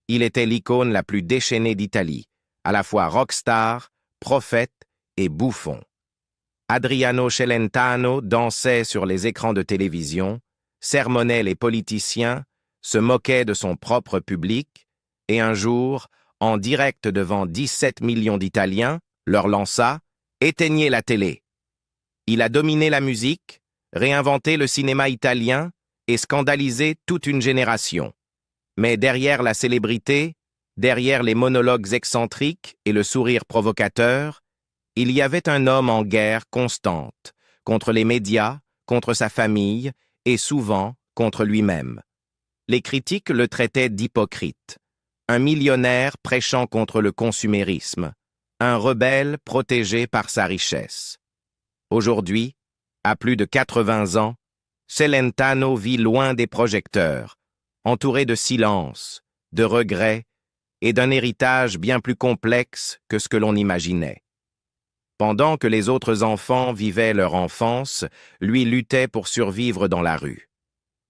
Il était l'icône la plus déchaînée d'Italie, à la fois rockstar, prophète et bouffon. Adriano Celentano dansait sur les écrans de télévision, sermonnait les politiciens, se moquait de son propre public, et un jour, en direct devant 17 millions d'Italiens, leur lança « Éteignez la télé ». Il a dominé la musique, réinventé le cinéma italien et scandalisé toute une génération. Mais derrière la célébrité, derrière les monologues excentriques et le sourire provocateur, il y avait un homme en guerre constante, contre les médias, contre sa famille et souvent contre lui-même. Les critiques le traitaient d'hypocrite, un millionnaire prêchant contre le consumérisme, un rebelle protégé par sa richesse. Aujourd'hui, à plus de 80 ans, Celentano vit loin des projecteurs, entouré de silence, de regrets et d'un héritage bien plus complexe que ce que l'on imaginait. Pendant que les autres enfants vivaient leur enfance, lui luttait pour survivre dans la rue.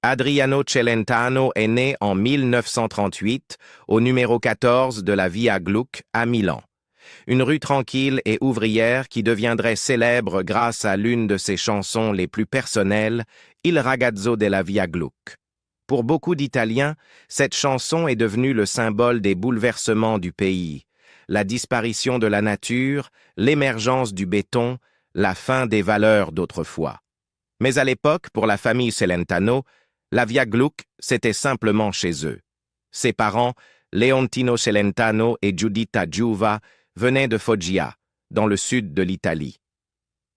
Adriano Celentano est né en 1938 au numéro 14 de la Via Gluck à Milan. Une rue tranquille et ouvrière qui deviendrait célèbre grâce à l'une de ses chansons les plus personnelles, Il ragazzo della Via Gluck. Pour beaucoup d'Italiens, cette chanson est devenue le symbole des bouleversements du pays, la disparition de la nature, l'émergence du béton, la fin des valeurs d'autrefois. Mais à l'époque, pour la famille Celentano, la Via Gluck, c'était simplement chez eux. Ses parents, Leontino Celentano et Giuditta Giuva, venaient de Foggia, dans le sud de l'Italie.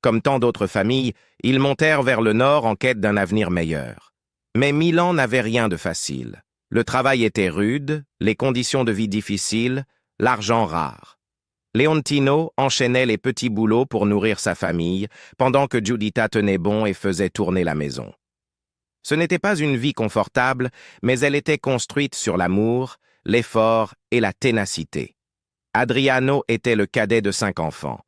Comme tant d'autres familles, ils montèrent vers le nord en quête d'un avenir meilleur. Mais Milan n'avait rien de facile. Le travail était rude, les conditions de vie difficiles, l'argent rare. Leontino enchaînait les petits boulots pour nourrir sa famille, pendant que Giuditta tenait bon et faisait tourner la maison. Ce n'était pas une vie confortable, mais elle était construite sur l'amour, l'effort et la ténacité. Adriano était le cadet de 5 enfants.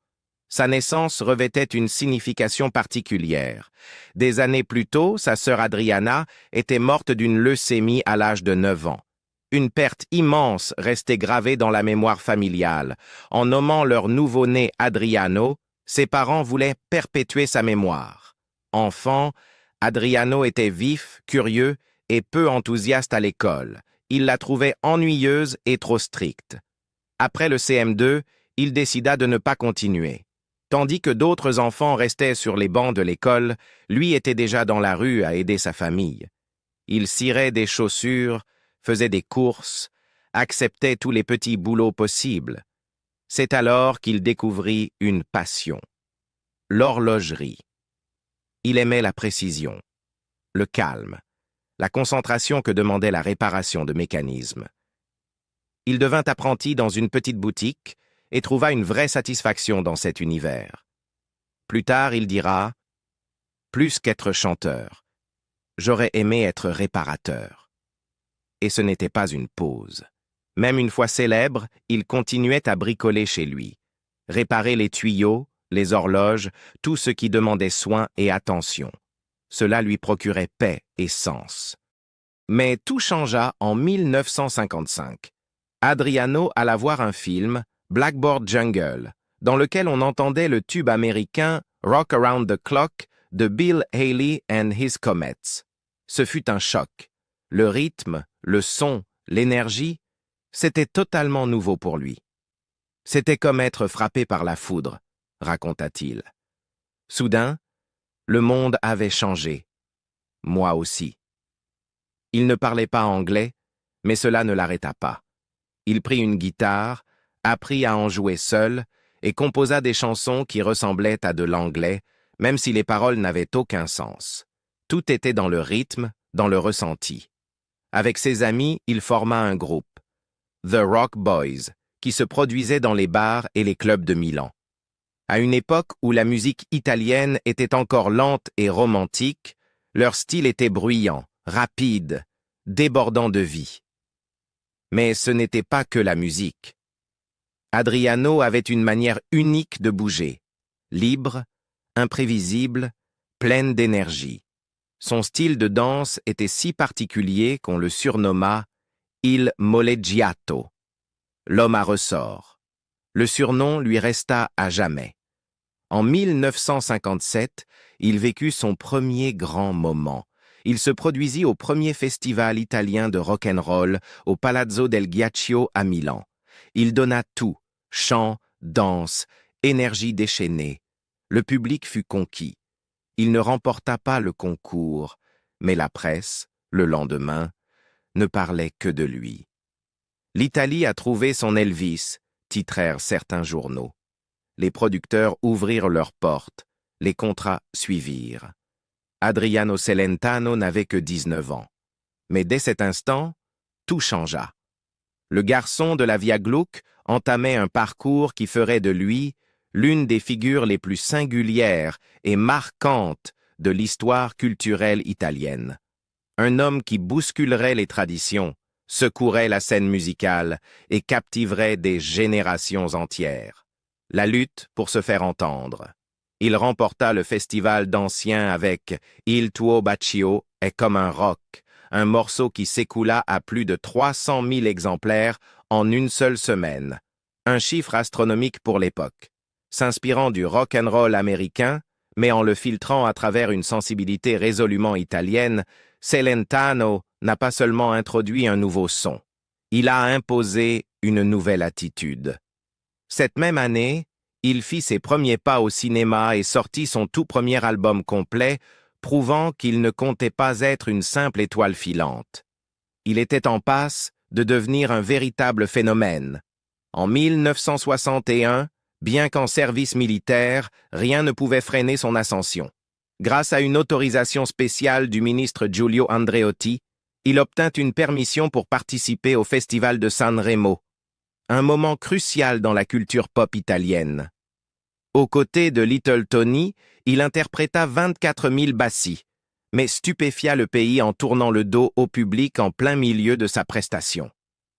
Sa naissance revêtait une signification particulière. Des années plus tôt, sa sœur Adriana était morte d'une leucémie à l'âge de 9 ans. Une perte immense restait gravée dans la mémoire familiale. En nommant leur nouveau-né Adriano, ses parents voulaient perpétuer sa mémoire. Enfant, Adriano était vif, curieux et peu enthousiaste à l'école. Il la trouvait ennuyeuse et trop stricte. Après le CM2, il décida de ne pas continuer. Tandis que d'autres enfants restaient sur les bancs de l'école, lui était déjà dans la rue à aider sa famille. Il cirait des chaussures, faisait des courses, acceptait tous les petits boulots possibles. C'est alors qu'il découvrit une passion, l'horlogerie. Il aimait la précision, le calme, la concentration que demandait la réparation de mécanismes. Il devint apprenti dans une petite boutique et trouva une vraie satisfaction dans cet univers. Plus tard, il dira « Plus qu'être chanteur, j'aurais aimé être réparateur. » Et ce n'était pas une pause. Même une fois célèbre, il continuait à bricoler chez lui, réparer les tuyaux, les horloges, tout ce qui demandait soin et attention. Cela lui procurait paix et sens. Mais tout changea en 1955. Adriano alla voir un film, Blackboard Jungle, dans lequel on entendait le tube américain Rock Around the Clock de Bill Haley and His Comets. Ce fut un choc. Le rythme, le son, l'énergie, c'était totalement nouveau pour lui. C'était comme être frappé par la foudre, raconta-t-il. Soudain, le monde avait changé. Moi aussi. Il ne parlait pas anglais, mais cela ne l'arrêta pas. Il prit une guitare, apprit à en jouer seul et composa des chansons qui ressemblaient à de l'anglais, même si les paroles n'avaient aucun sens. Tout était dans le rythme, dans le ressenti. Avec ses amis, il forma un groupe, The Rock Boys, qui se produisait dans les bars et les clubs de Milan. À une époque où la musique italienne était encore lente et romantique, leur style était bruyant, rapide, débordant de vie. Mais ce n'était pas que la musique. Adriano avait une manière unique de bouger, libre, imprévisible, pleine d'énergie. Son style de danse était si particulier qu'on le surnomma Il Moleggiato, l'homme à ressort. Le surnom lui resta à jamais. En 1957, il vécut son premier grand moment. Il se produisit au premier festival italien de rock'n'roll au Palazzo del Ghiaccio à Milan. Il donna tout, chant, danse, énergie déchaînée. Le public fut conquis. Il ne remporta pas le concours, mais la presse, le lendemain, ne parlait que de lui. L'Italie a trouvé son Elvis, titrèrent certains journaux. Les producteurs ouvrirent leurs portes, les contrats suivirent. Adriano Celentano n'avait que 19 ans. Mais dès cet instant, tout changea. Le garçon de la Via Gluck entamait un parcours qui ferait de lui l'une des figures les plus singulières et marquantes de l'histoire culturelle italienne. Un homme qui bousculerait les traditions, secouerait la scène musicale et captiverait des générations entières. La lutte pour se faire entendre. Il remporta le festival d'anciens avec Il tuo bacio est comme un rock, un morceau qui s'écoula à plus de 300 000 exemplaires en une seule semaine. Un chiffre astronomique pour l'époque. S'inspirant du rock'n'roll américain, mais en le filtrant à travers une sensibilité résolument italienne, Celentano n'a pas seulement introduit un nouveau son, il a imposé une nouvelle attitude. Cette même année, il fit ses premiers pas au cinéma et sortit son tout premier album complet, prouvant qu'il ne comptait pas être une simple étoile filante. Il était en passe de devenir un véritable phénomène. En 1961, bien qu'en service militaire, rien ne pouvait freiner son ascension. Grâce à une autorisation spéciale du ministre Giulio Andreotti, il obtint une permission pour participer au Festival de Sanremo, un moment crucial dans la culture pop italienne. Aux côtés de Little Tony, il interpréta 24 000 bassi, mais stupéfia le pays en tournant le dos au public en plein milieu de sa prestation.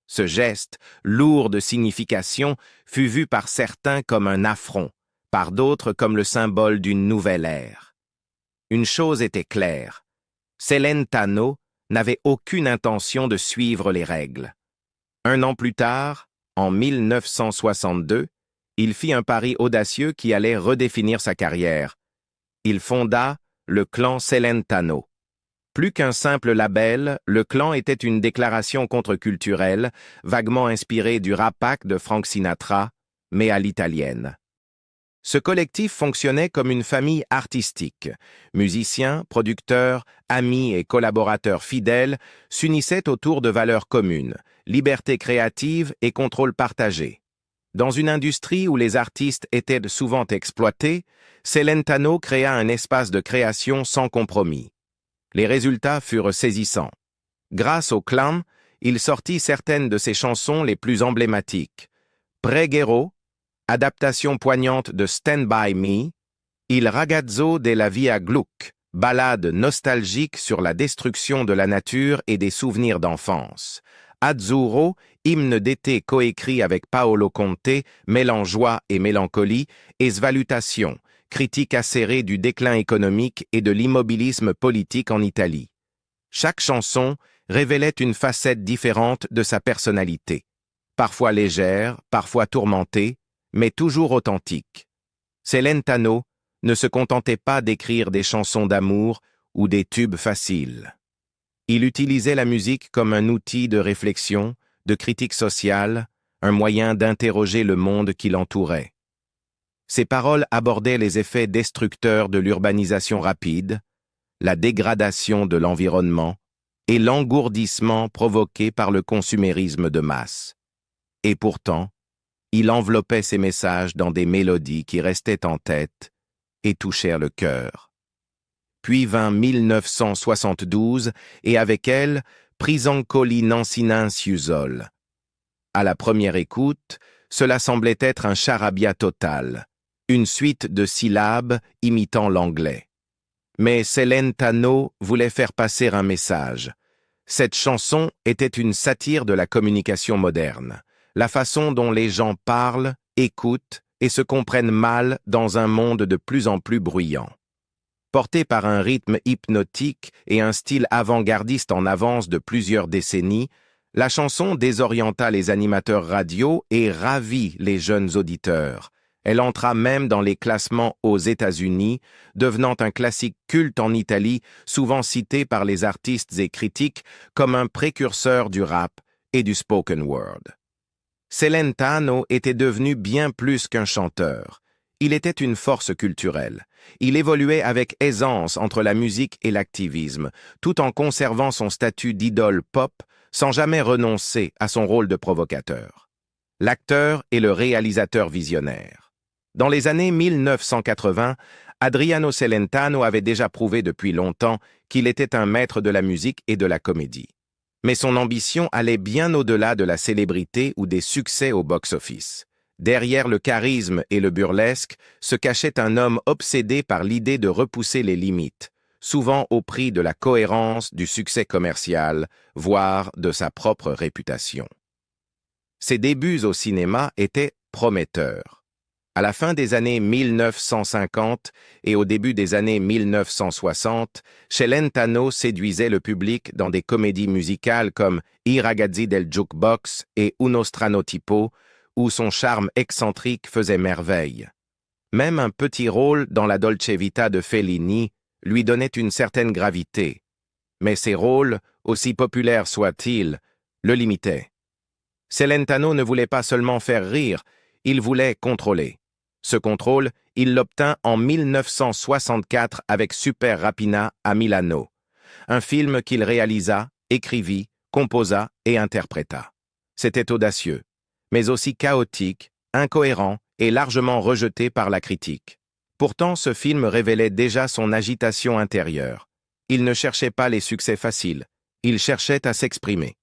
Ce geste, lourd de signification, fut vu par certains comme un affront, par d'autres comme le symbole d'une nouvelle ère. Une chose était claire, Celentano n'avait aucune intention de suivre les règles. Un an plus tard, en 1962, il fit un pari audacieux qui allait redéfinir sa carrière. Il fonda le clan Celentano. Plus qu'un simple label, le clan était une déclaration contre-culturelle, vaguement inspirée du rap-pack de Frank Sinatra, mais à l'italienne. Ce collectif fonctionnait comme une famille artistique. Musiciens, producteurs, amis et collaborateurs fidèles s'unissaient autour de valeurs communes, liberté créative et contrôle partagé. Dans une industrie où les artistes étaient souvent exploités, Celentano créa un espace de création sans compromis. Les résultats furent saisissants. Grâce au clan, il sortit certaines de ses chansons les plus emblématiques. Preghiero, adaptation poignante de Stand By Me, Il ragazzo della Via Gluck, ballade nostalgique sur la destruction de la nature et des souvenirs d'enfance. Azzurro, hymne d'été coécrit avec Paolo Conte, mêlant joie et mélancolie, et Svalutazione, critique acérée du déclin économique et de l'immobilisme politique en Italie. Chaque chanson révélait une facette différente de sa personnalité, parfois légère, parfois tourmentée, mais toujours authentique. Celentano ne se contentait pas d'écrire des chansons d'amour ou des tubes faciles. Il utilisait la musique comme un outil de réflexion, de critique sociale, un moyen d'interroger le monde qui l'entourait. Ses paroles abordaient les effets destructeurs de l'urbanisation rapide, la dégradation de l'environnement et l'engourdissement provoqué par le consumérisme de masse. Et pourtant, il enveloppait ses messages dans des mélodies qui restaient en tête et touchèrent le cœur. Puis vint 1972 et avec elle, Prisancoli Nancinins-Iusol. À la première écoute, cela semblait être un charabia total, une suite de syllabes imitant l'anglais. Mais Celentano voulait faire passer un message. Cette chanson était une satire de la communication moderne, la façon dont les gens parlent, écoutent et se comprennent mal dans un monde de plus en plus bruyant. Porté par un rythme hypnotique et un style avant-gardiste en avance de plusieurs décennies, La chanson désorienta les animateurs radio et ravit les jeunes auditeurs. Elle entra même dans les classements aux États-Unis, devenant un classique culte en Italie, souvent cité par les artistes et critiques comme un précurseur du rap et du spoken word. Celentano était devenu bien plus qu'un chanteur. Il était une force culturelle. Il évoluait avec aisance entre la musique et l'activisme, tout en conservant son statut d'idole pop, sans jamais renoncer à son rôle de provocateur. L'acteur et le réalisateur visionnaire. Dans les années 1980, Adriano Celentano avait déjà prouvé depuis longtemps qu'il était un maître de la musique et de la comédie. Mais son ambition allait bien au-delà de la célébrité ou des succès au box-office. Derrière le charisme et le burlesque se cachait un homme obsédé par l'idée de repousser les limites, souvent au prix de la cohérence du succès commercial, voire de sa propre réputation. Ses débuts au cinéma étaient prometteurs. À la fin des années 1950 et au début des années 1960, Celentano séduisait le public dans des comédies musicales comme I ragazzi del jukebox et Uno strano tipo, où son charme excentrique faisait merveille. Même un petit rôle dans la Dolce Vita de Fellini lui donnait une certaine gravité. Mais ses rôles, aussi populaires soient-ils, le limitaient. Celentano ne voulait pas seulement faire rire, il voulait contrôler. Ce contrôle, il l'obtint en 1964 avec Super Rapina à Milano, un film qu'il réalisa, écrivit, composa et interpréta. C'était audacieux, mais aussi chaotique, incohérent et largement rejeté par la critique. Pourtant, ce film révélait déjà son agitation intérieure. Il ne cherchait pas les succès faciles, il cherchait à s'exprimer.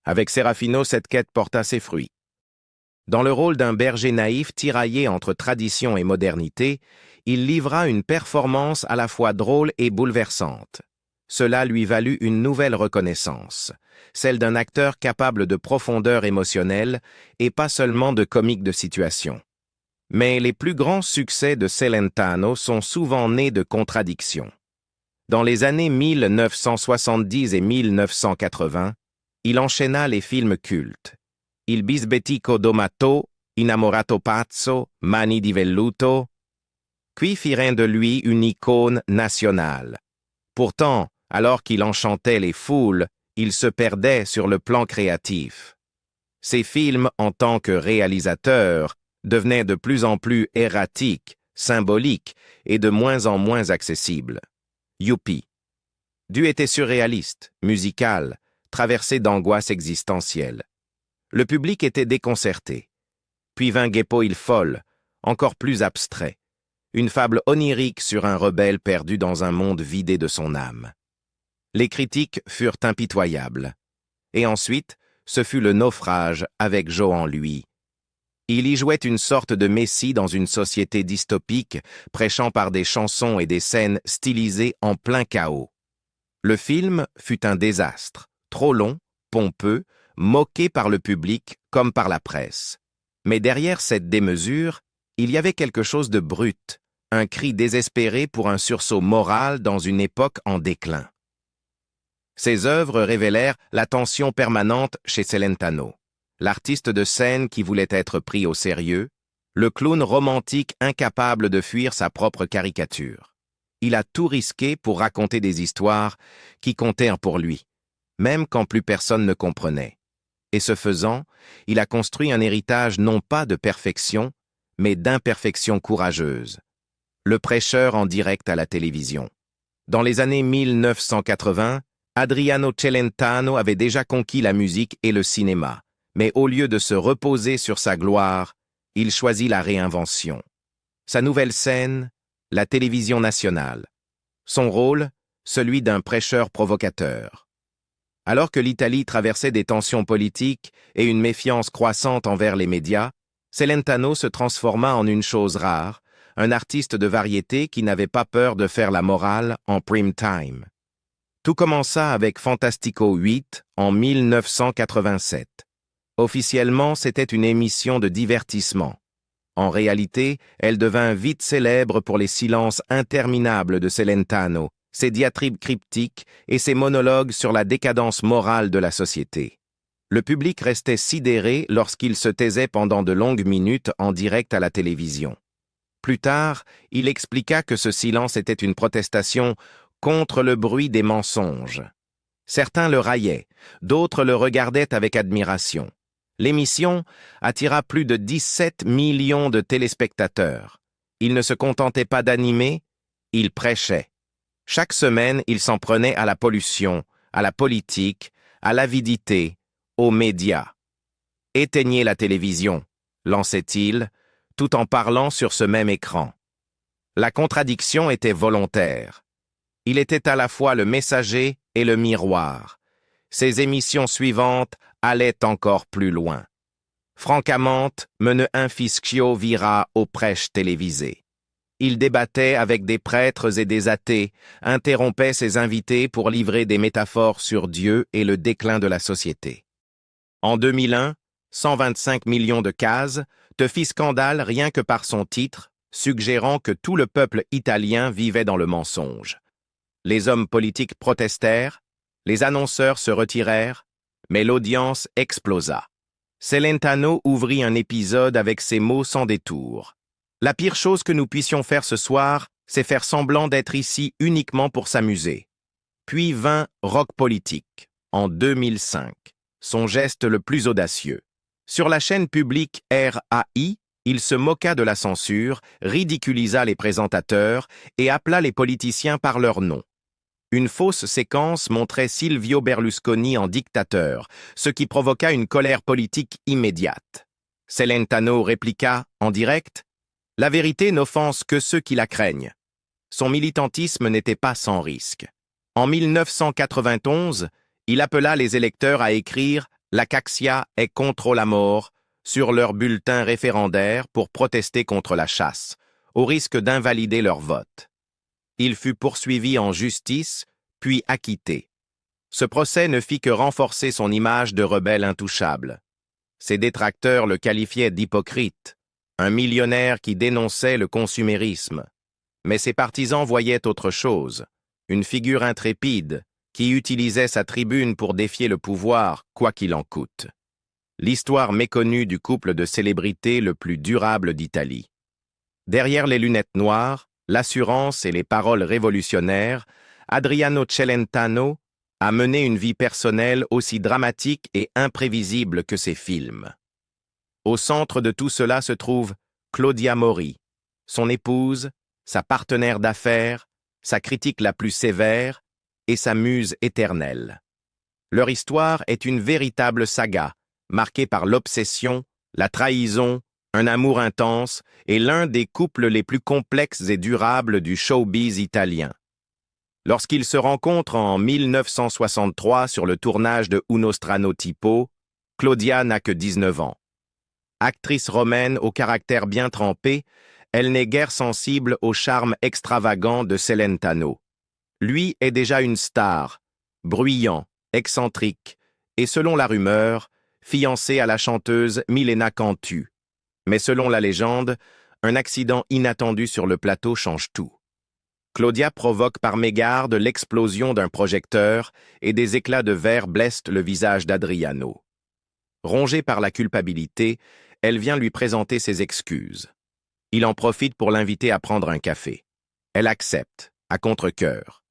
Avec Serafino, cette quête porta ses fruits. Dans le rôle d'un berger naïf tiraillé entre tradition et modernité, il livra une performance à la fois drôle et bouleversante. Cela lui valut une nouvelle reconnaissance, celle d'un acteur capable de profondeur émotionnelle et pas seulement de comique de situation. Mais les plus grands succès de Celentano sont souvent nés de contradictions. Dans les années 1970 et 1980, il enchaîna les films cultes. Il bisbetico domato, innamorato pazzo, mani di velluto, qui firent de lui une icône nationale. Pourtant, alors qu'il enchantait les foules, il se perdait sur le plan créatif. Ses films, en tant que réalisateur, devenaient de plus en plus erratiques, symboliques et de moins en moins accessibles. Youpi. Du était surréaliste, musical, traversé d'angoisse existentielle. Le public était déconcerté. Puis vint Geppo il Folle, encore plus abstrait. Une fable onirique sur un rebelle perdu dans un monde vidé de son âme. Les critiques furent impitoyables. Et ensuite, ce fut le naufrage avec Joe en lui. Il y jouait une sorte de messie dans une société dystopique, prêchant par des chansons et des scènes stylisées en plein chaos. Le film fut un désastre, trop long, pompeux, moqué par le public comme par la presse. Mais derrière cette démesure, il y avait quelque chose de brut, un cri désespéré pour un sursaut moral dans une époque en déclin. Ces œuvres révélèrent la tension permanente chez Celentano, l'artiste de scène qui voulait être pris au sérieux, le clown romantique incapable de fuir sa propre caricature. Il a tout risqué pour raconter des histoires qui comptèrent pour lui, même quand plus personne ne comprenait. Et ce faisant, il a construit un héritage non pas de perfection, mais d'imperfection courageuse. Le prêcheur en direct à la télévision. Dans les années 1980, Adriano Celentano avait déjà conquis la musique et le cinéma, mais au lieu de se reposer sur sa gloire, il choisit la réinvention. Sa nouvelle scène, la télévision nationale. Son rôle, celui d'un prêcheur provocateur. Alors que l'Italie traversait des tensions politiques et une méfiance croissante envers les médias, Celentano se transforma en une chose rare, un artiste de variété qui n'avait pas peur de faire la morale en prime time. Tout commença avec Fantastico 8 en 1987. Officiellement, c'était une émission de divertissement. En réalité, elle devint vite célèbre pour les silences interminables de Celentano, ses diatribes cryptiques et ses monologues sur la décadence morale de la société. Le public restait sidéré lorsqu'il se taisait pendant de longues minutes en direct à la télévision. Plus tard, il expliqua que ce silence était une protestation contre le bruit des mensonges. Certains le raillaient, d'autres le regardaient avec admiration. L'émission attira plus de 17 millions de téléspectateurs. Il ne se contentait pas d'animer, il prêchait. Chaque semaine, il s'en prenait à la pollution, à la politique, à l'avidité, aux médias. « Éteignez la télévision », lançait-il, tout en parlant sur ce même écran. La contradiction était volontaire. Il était à la fois le messager et le miroir. Ses émissions suivantes allaient encore plus loin. Francamente mene un fiscio vira aux prêches télévisés. Il débattait avec des prêtres et des athées, interrompait ses invités pour livrer des métaphores sur Dieu et le déclin de la société. En 2001, 125 millions de cases te fit scandale rien que par son titre, suggérant que tout le peuple italien vivait dans le mensonge. Les hommes politiques protestèrent, les annonceurs se retirèrent, mais l'audience explosa. Celentano ouvrit un épisode avec ces mots sans détour. « La pire chose que nous puissions faire ce soir, c'est faire semblant d'être ici uniquement pour s'amuser. » Puis vint Rock Politique, en 2005, son geste le plus audacieux. Sur la chaîne publique RAI, il se moqua de la censure, ridiculisa les présentateurs et appela les politiciens par leur nom. Une fausse séquence montrait Silvio Berlusconi en dictateur, ce qui provoqua une colère politique immédiate. Celentano répliqua, en direct, « La vérité n'offense que ceux qui la craignent. » Son militantisme n'était pas sans risque. En 1991, il appela les électeurs à écrire « La Caxia est contre la mort » sur leur bulletin référendaire pour protester contre la chasse, au risque d'invalider leur vote. Il fut poursuivi en justice, puis acquitté. Ce procès ne fit que renforcer son image de rebelle intouchable. Ses détracteurs le qualifiaient d'hypocrite, un millionnaire qui dénonçait le consumérisme. Mais ses partisans voyaient autre chose, une figure intrépide qui utilisait sa tribune pour défier le pouvoir, quoi qu'il en coûte. L'histoire méconnue du couple de célébrités le plus durable d'Italie. Derrière les lunettes noires, l'assurance et les paroles révolutionnaires, Adriano Celentano a mené une vie personnelle aussi dramatique et imprévisible que ses films. Au centre de tout cela se trouve Claudia Mori, son épouse, sa partenaire d'affaires, sa critique la plus sévère et sa muse éternelle. Leur histoire est une véritable saga, marquée par l'obsession, la trahison, un amour intense et l'un des couples les plus complexes et durables du showbiz italien. Lorsqu'ils se rencontrent en 1963 sur le tournage de Uno strano tipo, Claudia n'a que 19 ans. Actrice romaine au caractère bien trempé, elle n'est guère sensible au charme extravagant de Celentano. Lui est déjà une star, bruyant, excentrique, et selon la rumeur, fiancé à la chanteuse Milena Cantu. Mais selon la légende, un accident inattendu sur le plateau change tout. Claudia provoque par mégarde l'explosion d'un projecteur et des éclats de verre blessent le visage d'Adriano. Rongée par la culpabilité, elle vient lui présenter ses excuses. Il en profite pour l'inviter à prendre un café. Elle accepte, à contre-cœur.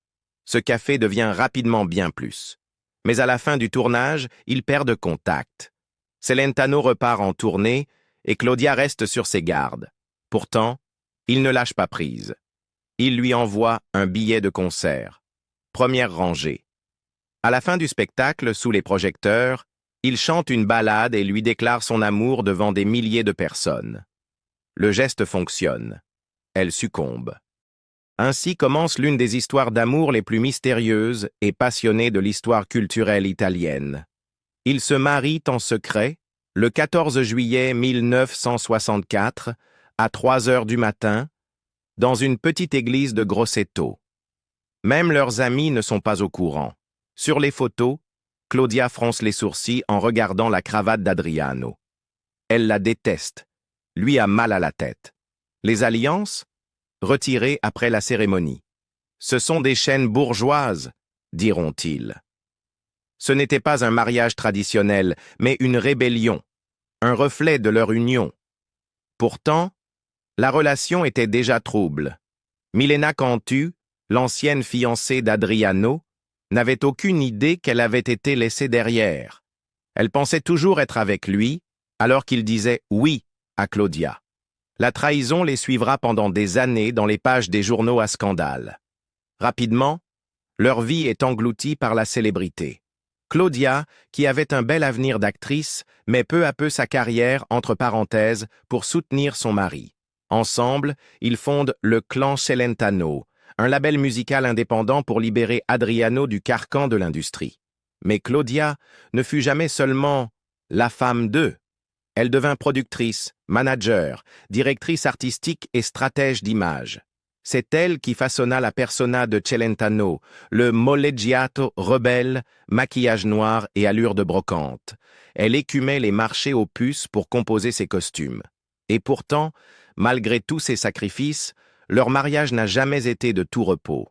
Ce café devient rapidement bien plus. Mais à la fin du tournage, ils perdent contact. Celentano repart en tournée et Claudia reste sur ses gardes. Pourtant, il ne lâche pas prise. Il lui envoie un billet de concert. Première rangée. À la fin du spectacle, sous les projecteurs, il chante une ballade et lui déclare son amour devant des milliers de personnes. Le geste fonctionne. Elle succombe. Ainsi commence l'une des histoires d'amour les plus mystérieuses et passionnées de l'histoire culturelle italienne. Ils se marient en secret, le 14 juillet 1964, à 3 heures du matin, dans une petite église de Grosseto. Même leurs amis ne sont pas au courant. Sur les photos, Claudia fronce les sourcils en regardant la cravate d'Adriano. Elle la déteste. Lui a mal à la tête. Les alliances? Retirées après la cérémonie. Ce sont des chaînes bourgeoises, diront-ils. Ce n'était pas un mariage traditionnel, mais une rébellion, un reflet de leur union. Pourtant, la relation était déjà trouble. Milena Cantu, l'ancienne fiancée d'Adriano, n'avait aucune idée qu'elle avait été laissée derrière. Elle pensait toujours être avec lui, alors qu'il disait oui à Claudia. La trahison les suivra pendant des années dans les pages des journaux à scandale. Rapidement, leur vie est engloutie par la célébrité. Claudia, qui avait un bel avenir d'actrice, met peu à peu sa carrière entre parenthèses pour soutenir son mari. Ensemble, ils fondent le Clan Celentano, un label musical indépendant pour libérer Adriano du carcan de l'industrie. Mais Claudia ne fut jamais seulement la femme d'eux. Elle devint productrice, manager, directrice artistique et stratège d'image. C'est elle qui façonna la persona de Celentano, le moleggiato rebelle, maquillage noir et allure de brocante. Elle écumait les marchés aux puces pour composer ses costumes. Et pourtant, malgré tous ces sacrifices, leur mariage n'a jamais été de tout repos.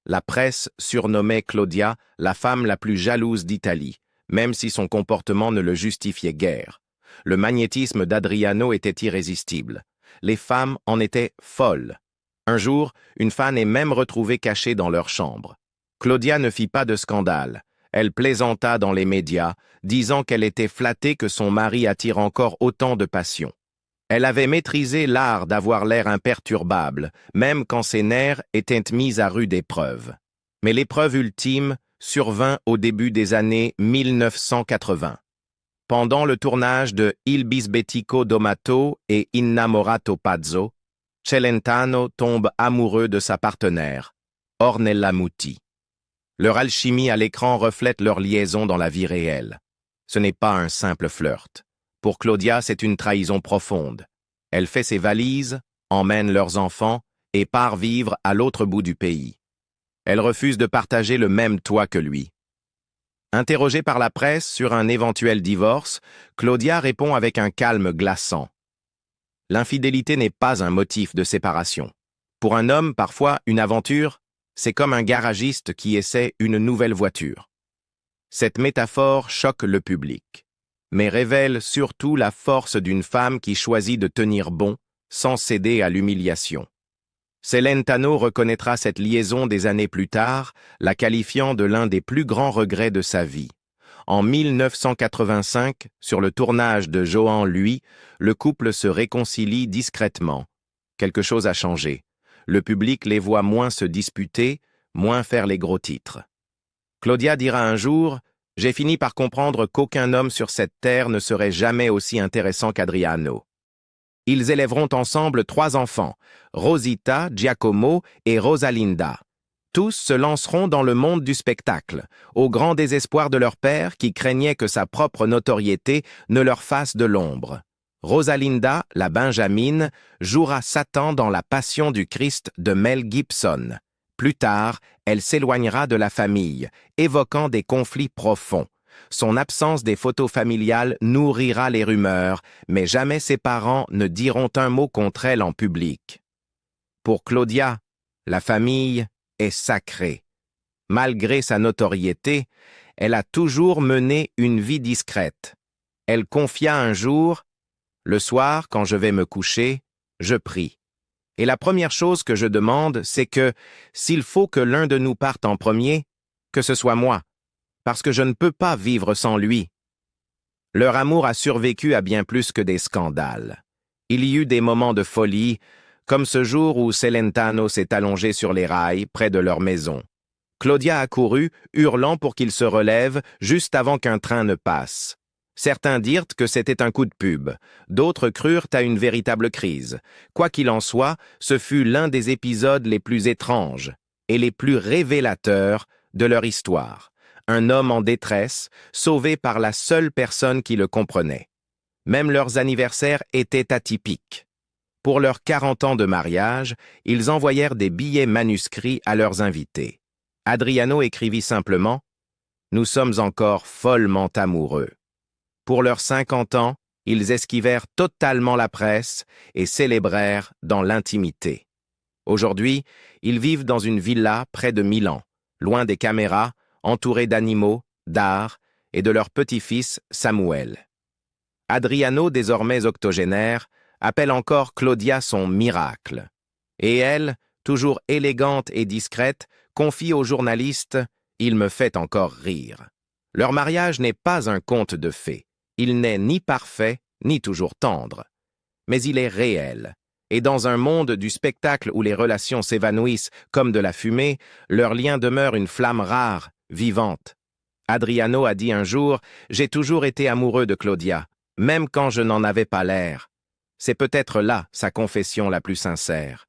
La presse surnommait Claudia la femme la plus jalouse d'Italie, même si son comportement ne le justifiait guère. Le magnétisme d'Adriano était irrésistible. Les femmes en étaient folles. Un jour, une fan est même retrouvée cachée dans leur chambre. Claudia ne fit pas de scandale. Elle plaisanta dans les médias, disant qu'elle était flattée que son mari attire encore autant de passion. Elle avait maîtrisé l'art d'avoir l'air imperturbable, même quand ses nerfs étaient mis à rude épreuve. Mais l'épreuve ultime survint au début des années 1980. Pendant le tournage de Il bisbetico domato et Innamorato pazzo, Celentano tombe amoureux de sa partenaire, Ornella Muti. Leur alchimie à l'écran reflète leur liaison dans la vie réelle. Ce n'est pas un simple flirt. Pour Claudia, c'est une trahison profonde. Elle fait ses valises, emmène leurs enfants et part vivre à l'autre bout du pays. Elle refuse de partager le même toit que lui. Interrogée par la presse sur un éventuel divorce, Claudia répond avec un calme glaçant. L'infidélité n'est pas un motif de séparation. Pour un homme, parfois, une aventure, c'est comme un garagiste qui essaie une nouvelle voiture. Cette métaphore choque le public, mais révèle surtout la force d'une femme qui choisit de tenir bon sans céder à l'humiliation. Celentano reconnaîtra cette liaison des années plus tard, la qualifiant de l'un des plus grands regrets de sa vie. En 1985, sur le tournage de Joan Lui, le couple se réconcilie discrètement. Quelque chose a changé. Le public les voit moins se disputer, moins faire les gros titres. Claudia dira un jour « J'ai fini par comprendre qu'aucun homme sur cette terre ne serait jamais aussi intéressant qu'Adriano. » Ils élèveront ensemble 3 enfants, Rosita, Giacomo et Rosalinda. Tous se lanceront dans le monde du spectacle, au grand désespoir de leur père qui craignait que sa propre notoriété ne leur fasse de l'ombre. Rosalinda, la Benjamine, jouera Satan dans La Passion du Christ de Mel Gibson. Plus tard, elle s'éloignera de la famille, évoquant des conflits profonds. Son absence des photos familiales nourrira les rumeurs, mais jamais ses parents ne diront un mot contre elle en public. Pour Claudia, la famille est sacrée. Malgré sa notoriété, elle a toujours mené une vie discrète. Elle confia un jour « Le soir, quand je vais me coucher, je prie. Et la première chose que je demande, c'est que, s'il faut que l'un de nous parte en premier, que ce soit moi, parce que je ne peux pas vivre sans lui. » Leur amour a survécu à bien plus que des scandales. Il y eut des moments de folie, comme ce jour où Celentano s'est allongé sur les rails près de leur maison. Claudia a couru, hurlant pour qu'il se relève juste avant qu'un train ne passe. Certains dirent que c'était un coup de pub, d'autres crurent à une véritable crise. Quoi qu'il en soit, ce fut l'un des épisodes les plus étranges et les plus révélateurs de leur histoire. Un homme en détresse, sauvé par la seule personne qui le comprenait. Même leurs anniversaires étaient atypiques. Pour leurs 40 ans de mariage, ils envoyèrent des billets manuscrits à leurs invités. Adriano écrivit simplement « Nous sommes encore follement amoureux ». Pour leurs 50 ans, ils esquivèrent totalement la presse et célébrèrent dans l'intimité. Aujourd'hui, ils vivent dans une villa près de Milan, loin des caméras, entourés d'animaux, d'art et de leur petit-fils Samuel. Adriano, désormais octogénaire, appelle encore Claudia son miracle. Et elle, toujours élégante et discrète, confie au journaliste « Il me fait encore rire ». Leur mariage n'est pas un conte de fées. Il n'est ni parfait, ni toujours tendre. Mais il est réel. Et dans un monde du spectacle où les relations s'évanouissent comme de la fumée, leur lien demeure une flamme rare, vivante. Adriano a dit un jour « J'ai toujours été amoureux de Claudia, même quand je n'en avais pas l'air ». C'est peut-être là sa confession la plus sincère.